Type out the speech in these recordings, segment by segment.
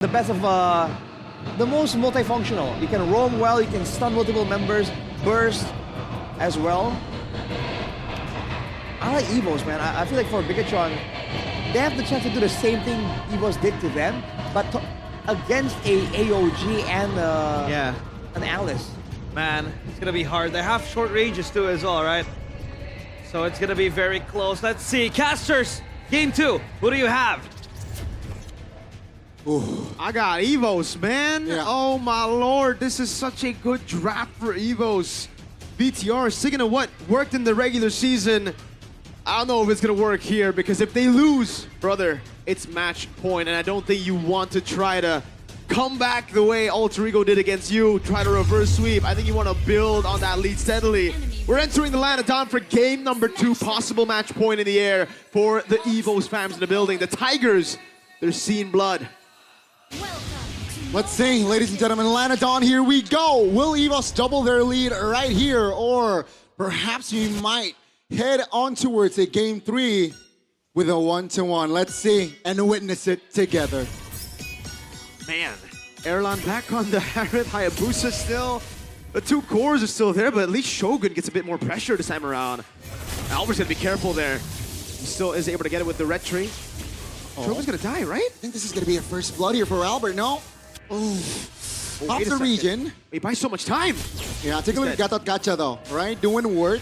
The best of the most multifunctional. You can roam well, you can stun multiple members, burst as well. I like Evos, man. I feel like for Bigatron, they have the chance to do the same thing Evos did to them, but against a AOG and an Alice. Man, it's gonna be hard. They have short ranges too as well, right? So it's gonna be very close. Let's see. Casters, game 2. Who do you have? Ooh. I got Evos, man. Yeah. Oh my lord, this is such a good draft for Evos. BTR, sticking to what worked in the regular season. I don't know if it's gonna work here, because if they lose, brother, it's match point, and I don't think you want to try to come back the way Alter Ego did against you, try to reverse sweep. I think you want to build on that lead steadily. We're entering the land of dawn for game number 2, possible match point in the air for the Evos fams in the building. The Tigers, they're seeing blood. Let's see, ladies and gentlemen, Lanadon, here we go. Will Evos double their lead right here, or perhaps we might head on towards a game 3 with a 1-to-1. Let's see and witness it together. Man, Erlan back on the Harith, Hayabusa still. The 2 cores are still there, but at least Shogun gets a bit more pressure this time around. Albert's gonna be careful there. He still is able to get it with the red tree. Shogun's gonna die, right? I think this is gonna be a first blood here for Albert, no? Ooh. Off the region. He buys so much time. Yeah, take a look at Gatot Gacha though, right? Doing work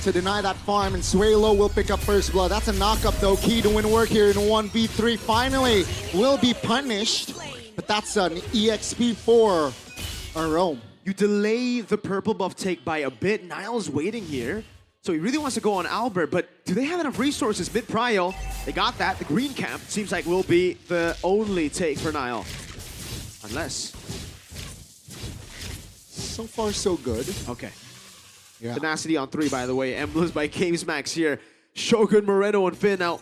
to deny that farm, and Suelo will pick up first blood. That's a knockup though. Key doing work here in 1v3. Finally will be punished, but that's an EXP for Rome. You delay the purple buff take by a bit. Niall's waiting here. So he really wants to go on Albert, but do they have enough resources mid-prio? They got that. The green camp seems like will be the only take for Niall. Unless. So far, so good. Okay. Yeah. Tenacity on 3, by the way. Emblems by Games Max here. Shogun, Moreno, and Finn. Now,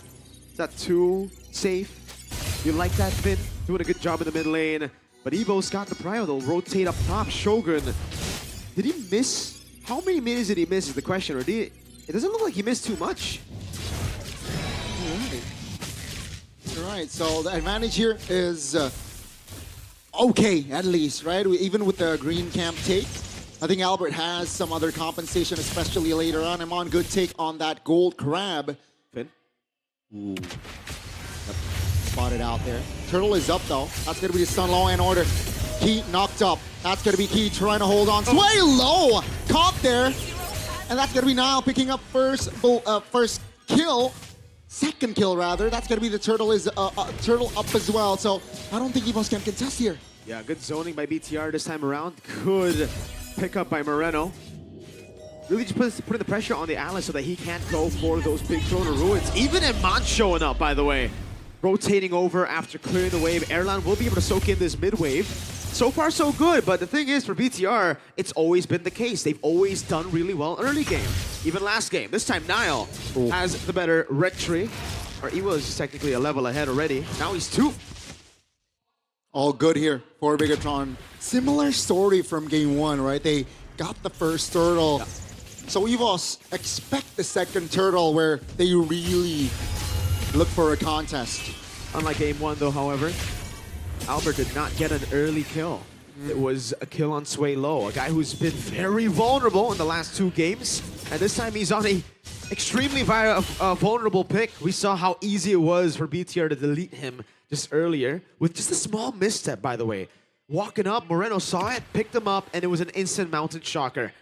is that too safe? You like that, Finn? Doing a good job in the mid lane. But Evos got the prio. They'll rotate up top. Shogun. Did he miss? How many minutes did he miss is the question. Or it doesn't look like he missed too much. All right, so the advantage here is okay, at least, right? Even with the green camp take, I think Albert has some other compensation, especially later on. I'm on good take on that gold crab. Finn? Ooh. Yep. Spotted out there. Turtle is up, though. That's going to be the stun law and order. Key knocked up. That's going to be Key trying to hold on. Sway low! Caught there. And that's going to be Niall picking up first kill. Second kill, rather. That's going to be the Turtle Turtle up as well. So I don't think Evos can contest here. Yeah, good zoning by BTR this time around. Good pick up by Moreno. Really just putting the pressure on the Alice so that he can't go for those big Throne of Ruins. Even Iman showing up, by the way. Rotating over after clearing the wave. Erlan will be able to soak in this mid wave. So far, so good. But the thing is, for BTR, it's always been the case. They've always done really well early game. Even last game. This time, Niall has the better red tree. Or Evo is technically a level ahead already. Now he's 2. All good here for Bigatron. Similar story from game 1, right? They got the first turtle. Yeah. So Evos expect the second turtle where they really look for a contest. Unlike game 1 though, however, Albert did not get an early kill. It was a kill on Sway Low, a guy who's been very vulnerable in the last 2 games. And this time he's on a extremely vulnerable pick. We saw how easy it was for BTR to delete him just earlier with just a small misstep, by the way. Walking up, Moreno saw it, picked him up, and it was an instant mountain shocker.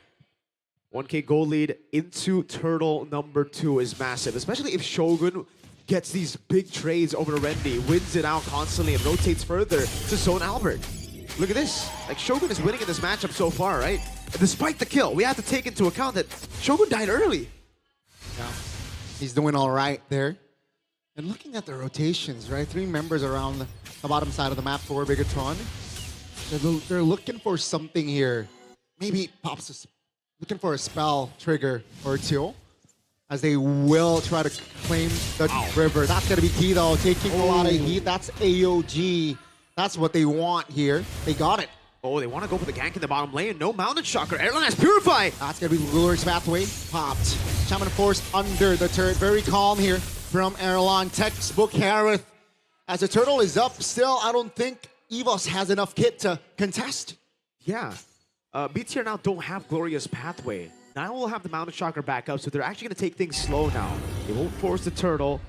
1K gold lead into turtle number 2 is massive, especially if Shogun gets these big trades over to Rendy, wins it out constantly, and rotates further to zone Albert. Look at this. Like, Shogun is winning in this matchup so far, right? And despite the kill, we have to take into account that Shogun died early. Yeah, he's doing all right there. And looking at the rotations, right? 3 members around the bottom side of the map for Bigatron. They're looking for something here. Maybe pops looking for a spell trigger or 2. As they will try to claim the river. That's going to be Key, though. Taking a lot of heat. That's AOG. That's what they want here. They got it. Oh, they want to go for the gank in the bottom lane. No Mountain Shocker. Erlan has Purify. That's going to be Ruler's Pathway. Popped. Shaman Force under the turret. Very calm here from Erlan. Textbook Harith. As the turtle is up still, I don't think Evos has enough kit to contest. Yeah. BTR now don't have Glorious Pathway. Now we'll have the Mountain Chakra back up, so they're actually going to take things slow now. They won't force the turtle.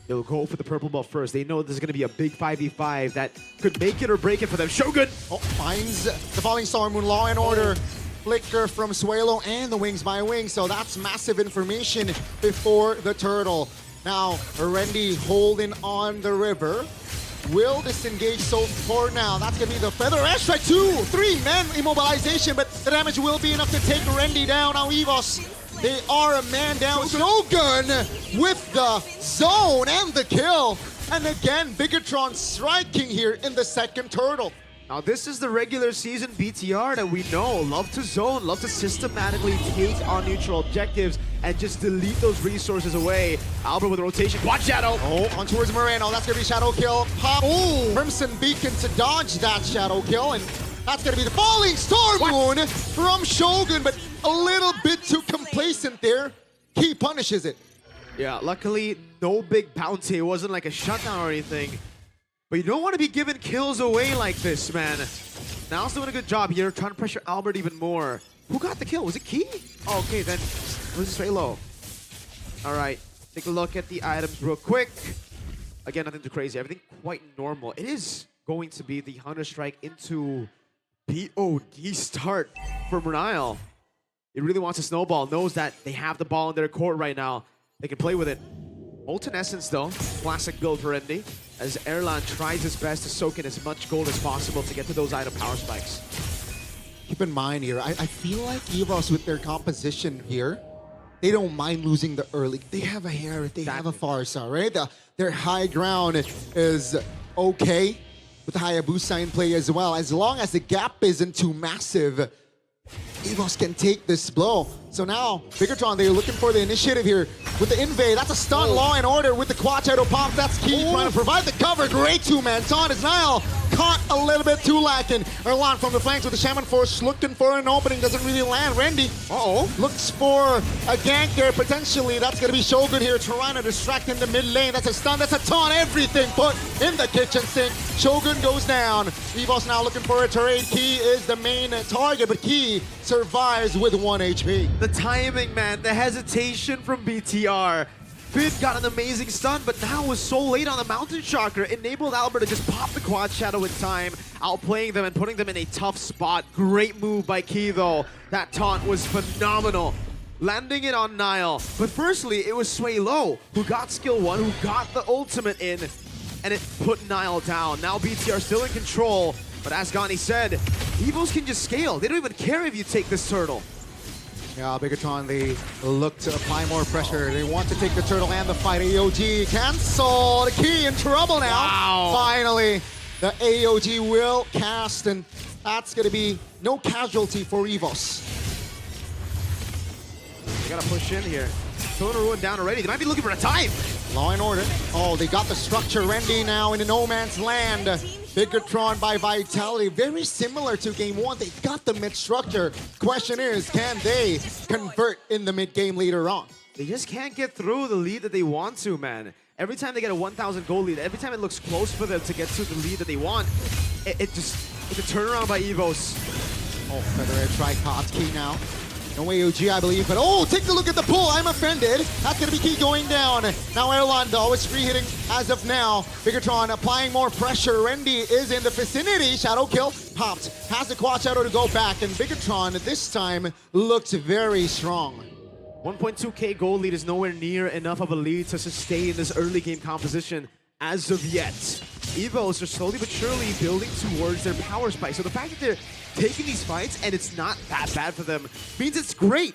They'll go for the purple buff first. They know this is going to be a big 5v5 that could make it or break it for them. Shogun! Oh, finds the Falling Star Moon, Law and Order. Flicker from Suelo and the Wings by Wing. So that's massive information before the turtle. Now, Arendi holding on the river. Will disengage so for now. That's going to be the Feather Airstrike. 2, 3 man immobilization, but the damage will be enough to take Arendi down. Now Evos, they are a man down. Shogun with the zone and the kill. And again, Bigatron striking here in the second turtle. Now this is the regular season BTR that we know. Love to zone, love to systematically take on neutral objectives and just delete those resources away. Albert with a rotation, quad shadow. Oh, on towards Moreno, that's gonna be shadow kill. Pop, Crimson Beacon to dodge that shadow kill, and that's gonna be the Falling Star Moon from Shogun, but a little bit too complacent there. He punishes it. Yeah, luckily no big bounty. It wasn't like a shutdown or anything. But you don't want to be giving kills away like this, man. Now's doing a good job here, trying to pressure Albert even more. Who got the kill? Was it Key? Oh, okay, then it was straight low. All right, take a look at the items real quick. Again, nothing too crazy. Everything quite normal. It is going to be the Hunter Strike into BOD start for Nile. He really wants a snowball. Knows that they have the ball in their court right now. They can play with it. Molten Essence, though, classic build for Indy, as Erlan tries his best to soak in as much gold as possible to get to those item power spikes. Keep in mind here, I feel like Evos with their composition here, they don't mind losing the early. They have a Harriet, they have a Farsa, right? Their high ground is okay with Hayabusa in play as well. As long as the gap isn't too massive, Evos can take this blow. So now, Bigatron, they're looking for the initiative here with the invade. That's a stun, Law and Order with the quad shadow pop. That's Key trying to provide the cover. Great two-man taunt as Nile caught a little bit too lacking. Erlan from the flanks with the Shaman Force looking for an opening. Doesn't really land. Randy, looks for a gank there potentially. That's going to be Shogun here trying to distract in the mid lane. That's a stun. That's a taunt. Everything put in the kitchen sink. Shogun goes down. Evos now looking for a trade. Key is the main target, but Key survives with 1 HP. The timing, man, the hesitation from BTR. Bid got an amazing stun, but now was so late on the Mountain Chakra, enabled Albert to just pop the quad shadow in time, outplaying them and putting them in a tough spot. Great move by Key, though. That taunt was phenomenal. Landing it on Nile. But firstly, it was Sway Low who got skill 1, who got the ultimate in, and it put Nile down. Now BTR still in control, but as Gani said, Evos can just scale. They don't even care if you take this turtle. Yeah, Bigatron, they look to apply more pressure. They want to take the turtle and the fight. AOG cancel. The Key in trouble now. Wow. Finally, the AOG will cast, and that's going to be no casualty for Evos. They gotta push in here. Throwing a ruin down already. They might be looking for a time. Law and Order. Oh, they got the structure. Randy now in the no man's land. Bigatron by Vitality. Very similar to game 1. They got the mid structure. Question is, can they convert in the mid game later on? They just can't get through the lead that they want to, man. Every time they get a 1,000 goal lead, every time it looks close for them to get to the lead that they want, it's a turnaround by Evos. Oh, Feather Edge tripod. Key now. No AOG, I believe, but oh, take a look at the pull. I'm offended. That's going to be Key going down. Now Erlan, though, is free hitting as of now. Bigatron applying more pressure. Rendy is in the vicinity. Shadow kill popped. Has the quad shadow to go back, and Bigatron this time looks very strong. 1.2k goal lead is nowhere near enough of a lead to sustain this early game composition as of yet. Evos are slowly but surely building towards their power spike. So the fact that they're taking these fights and it's not that bad for them means it's great.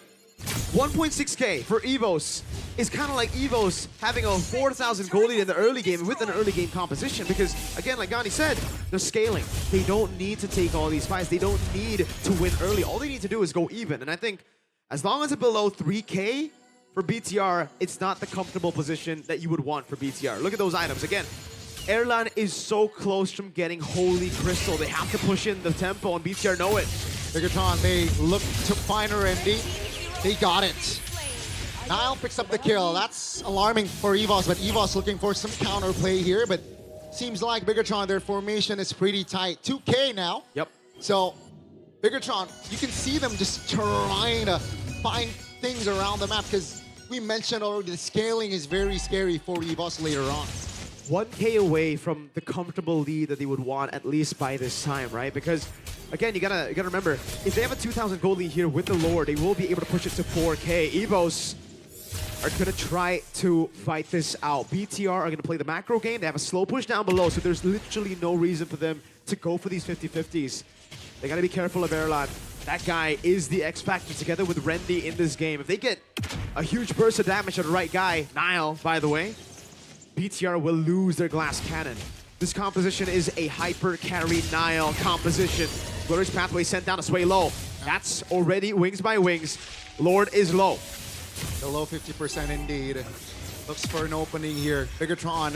1.6k for Evos is kind of like Evos having a 4,000 goal lead in the early game with an early game composition because, again, like Gani said, they're scaling. They don't need to take all these fights. They don't need to win early. All they need to do is go even. And I think as long as it's below 3k for BTR, it's not the comfortable position that you would want for BTR. Look at those items. Again, Erlan is so close from getting Holy Crystal. They have to push in the tempo, and BTR know it. Bigatron, they look to find Rendy. They got it. Nile picks up the kill. That's alarming for Evos, but Evos looking for some counterplay here, but seems like Bigatron, their formation is pretty tight. 2K now. Yep. So, Bigatron, you can see them just trying to find things around the map because we mentioned already the scaling is very scary for Evos later on. 1K away from the comfortable lead that they would want at least by this time, right? Because again, you gotta remember, if they have a 2,000 gold lead here with the lore, they will be able to push it to 4K. Evos are gonna try to fight this out. BTR are gonna play the macro game. They have a slow push down below, so there's literally no reason for them to go for these 50-50s. They gotta be careful of Erlan. That guy is the X Factor together with Rendy in this game. If they get a huge burst of damage on the right guy, Nile, by the way, BTR will lose their glass cannon. This composition is a hyper carry Nile composition. Glorious Pathway sent down to Sway low. That's already wings by wings. Lord is low. The low 50% indeed. Looks for an opening here. Bigatron,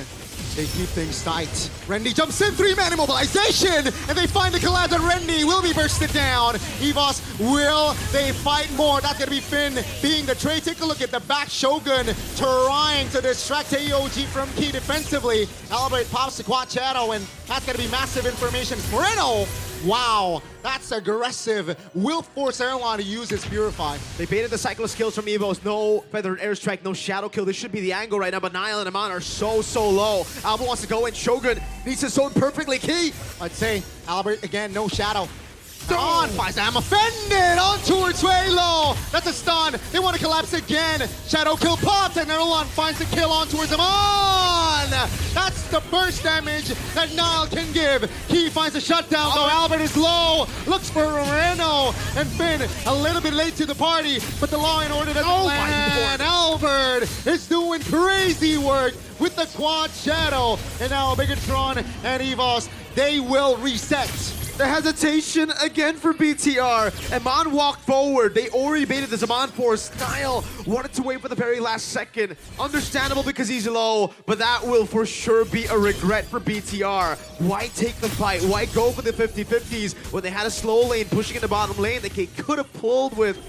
they keep things tight. Rendy jumps in, 3-man immobilization, and they find the collapse, and Rendy will be bursted down. Evos, will they fight more? That's gonna be Finn being the trade. Take a look at the back. Shogun trying to distract AOG from Key defensively. Albert pops the quad shadow, and that's gonna be massive information. Moreno, wow, that's aggressive. Will force Erlan to use his Purify. They baited the cycle of skills from Evos. No feathered airstrike, no shadow kill. This should be the angle right now, but Nile and Aman are so low. Albert wants to go in. Shogun needs to zone perfectly. Key. I'd say Albert again, no shadow. On, I'm offended on towards Swalo. That's a stun. They want to collapse again. Shadow kill popped, and Erlan finds the kill on towards him. On! That's the burst damage that Nile can give. He finds the shutdown, though Albert is low. Looks for Reno, and Finn a little bit late to the party, but the Law and Order doesn't land. Albert is doing crazy work with the quad shadow, and now Bigatron and Evos, they will reset. The hesitation again for BTR. Aman walked forward. They already baited the Zaman force. Nile wanted to wait for the very last second. Understandable because he's low, but that will for sure be a regret for BTR. Why take the fight? Why go for the 50-50s when they had a slow lane pushing in the bottom lane that they could have pulled with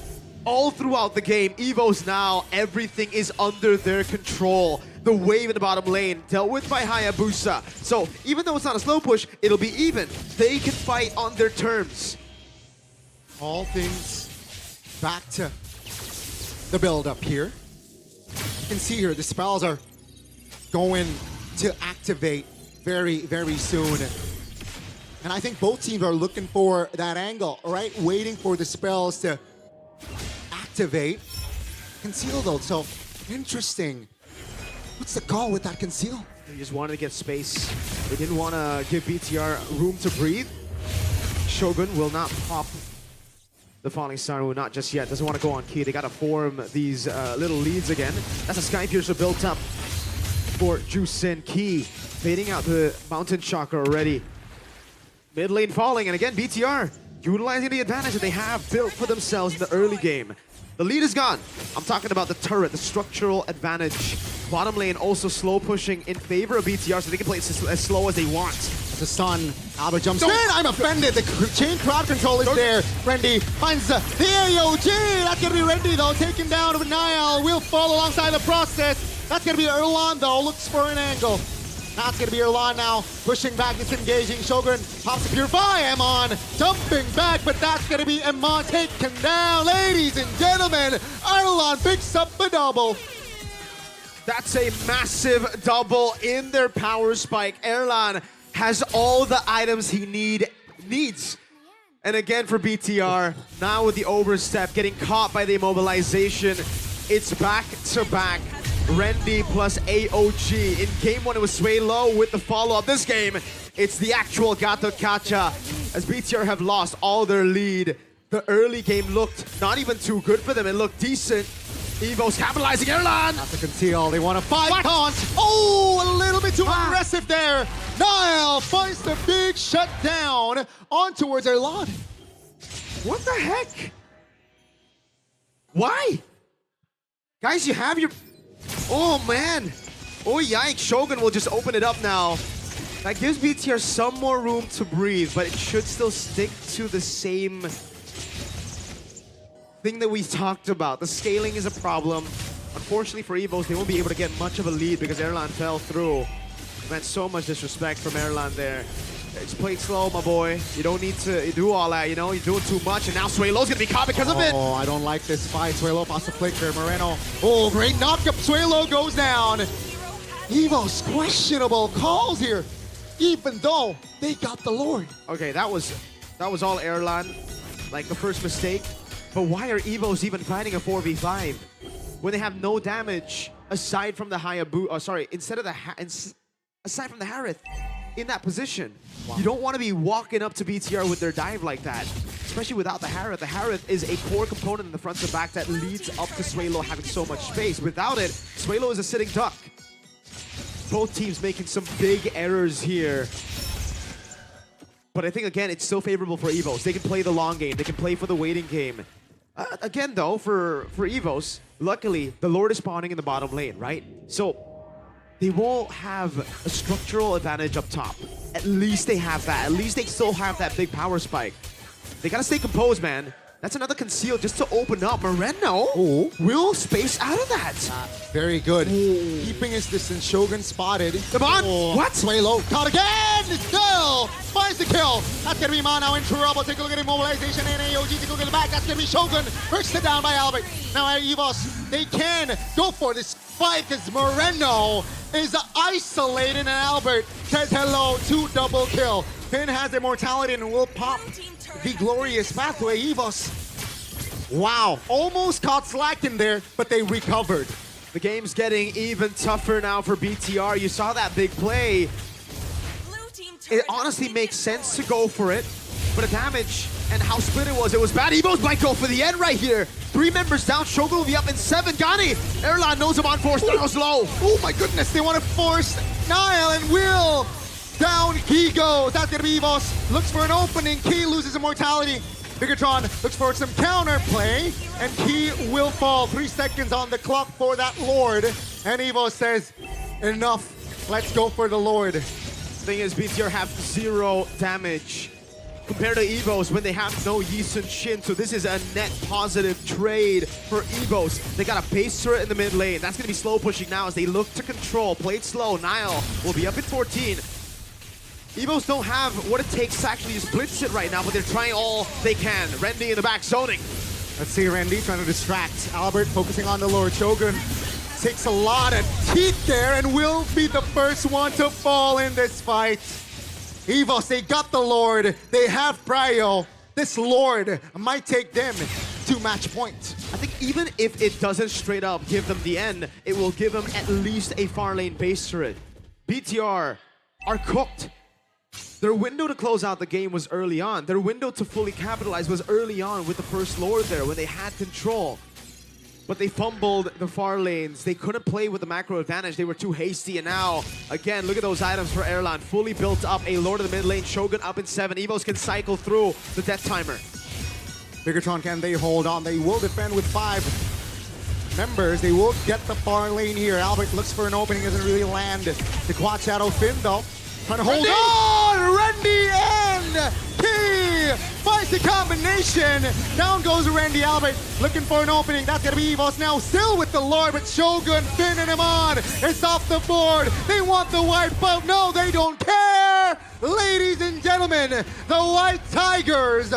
all throughout the game? Evos now, everything is under their control. The wave in the bottom lane dealt with by Hayabusa. So even though it's not a slow push, it'll be even. They can fight on their terms. All things back to the build-up here. You can see here the spells are going to activate very soon. And I think both teams are looking for that angle, right? Waiting for the spells to activate. Conceal though, so interesting. What's the call with that conceal? They just wanted to get space. They didn't want to give BTR room to breathe. Shogun will not pop the Falling Star, not just yet. Doesn't want to go on Key. They got to form these little leads again. That's a Sky Piercer built up for Jusin. Key fading out the Mountain Chakra already. Mid lane falling, and again, BTR utilizing the advantage that they have built for themselves in the early game. The lead is gone. I'm talking about the turret, the structural advantage. Bottom lane also slow pushing in favor of BTR so they can play it as slow as they want. It's a stun. Albert jumps in. I'm offended. The chain crowd control is there. Rendy finds the AOG. That's going to be Rendy, though. Taken down with Nile. Will fall alongside the process. That's going to be Erlan, though. Looks for an angle. That's going to be Erlan now. Pushing back, disengaging. Shogun pops the Purify. Amon jumping back, but that's going to be Amon taken down. Ladies and gentlemen, Erlan picks up the double. That's a massive double in their power spike. Erlan has all the items he needs. And again for BTR, now with the overstep, getting caught by the immobilization, it's back-to-back Rendy plus AOG. In game one, it was Sway Low with the follow-up. This game, it's the actual Gato Kacha, as BTR have lost all their lead. The early game looked not even too good for them. It looked decent. Evos capitalizing. Erlan! That's a conceal. They want to fight. Taunt. Oh, a little bit too aggressive there. Nile finds the big shutdown on towards Erlan. What the heck? Why? Guys, you have your... Oh, man. Oh, yikes. Shogun will just open it up now. That gives BTR some more room to breathe, but it should still stick to the same thing that we talked about. The scaling is a problem. Unfortunately for Evos, they won't be able to get much of a lead because Erlan fell through. Man, so much disrespect from Erlan there. Just play it slow, my boy. You don't need to do all that, you know? You're doing too much, and now Suelo's gonna be caught because of it. Oh, I don't like this fight. Suelo past the flicker. Moreno. Oh, great knockup. Suelo goes down. Evos, questionable calls here, even though they got the Lord. Okay, that was all Erlan, like the first mistake. But why are Evos even fighting a 4v5 when they have no damage aside from the Hayabusa? Oh, sorry, aside from the Harith in that position. Wow. You don't want to be walking up to BTR with their dive like that, especially without the Harith. The Harith is a core component in the front to back that leads up to Suelo having so much space. Without it, Suelo is a sitting duck. Both teams making some big errors here. But I think, again, it's still favorable for Evos. They can play the long game. They can play for the waiting game. Again, though, for Evos, luckily, the Lord is spawning in the bottom lane, right? So they will have a structural advantage up top. At least they have that. At least they still have that big power spike. They gotta stay composed, man. That's another conceal just to open up. Moreno will space out of that. Very good. Keeping his distance. Shogun spotted. Come on. What? Suelo caught again. Still finds the kill. That's going to be Ma now in trouble. Take a look at immobilization and AOG. Take a look at the back. That's going to be Shogun. First down by Albert. Now Evos, they can go for this fight because Moreno is isolated and Albert says hello to double kill. Finn has immortality and will pop the glorious pathway. Evos, wow, almost caught slack in there, but they recovered. The game's getting even tougher now for BTR. You saw that big play. It honestly makes sense to go for it, but the damage and how split it was bad. Evos might go for the end right here. 3 members down, Shogun will be up in 7. Gani, Erlan knows him on force, throws low. Oh my goodness, they want to force Nile and Will. Down he goes. That's going to be Evos. Looks for an opening. Key loses immortality. Bigatron looks for some counter play, and Key will fall. 3 seconds on the clock for that Lord. And Evos says, enough. Let's go for the Lord. Thing is, BTR have 0 damage compared to Evos when they have no Yisun Shin. So this is a net positive trade for Evos. They got a base turret in the mid lane. That's going to be slow pushing now as they look to control. Play it slow. Nile will be up in 14. Evos don't have what it takes to actually just blitz it right now, but they're trying all they can. Randy in the back zoning. Let's see Randy trying to distract Albert, focusing on the Lord. Shogun takes a lot of teeth there and will be the first one to fall in this fight. Evos, they got the Lord. They have Prio. This Lord might take them to match point. I think even if it doesn't straight up give them the end, it will give them at least a far lane base turret. BTR are cooked. Their window to close out the game was early on. Their window to fully capitalize was early on with the first Lord there when they had control. But they fumbled the far lanes. They couldn't play with the macro advantage. They were too hasty. And now, again, look at those items for Erlan. Fully built up. A Lord of the mid lane. Shogun up in 7. Evos can cycle through the death timer. Bigatron, can they hold on? They will defend with 5 members. They will get the far lane here. Albert looks for an opening. Doesn't really land. The quad shadow Finn, though. Trying to hold on! Randy and Key finds the combination. Down goes Randy. Albert looking for an opening. That's going to be Evos now. Still with the Lord, but Shogun pinning him on. It's off the board. They want the white belt. No, they don't care. Ladies and gentlemen, the White Tigers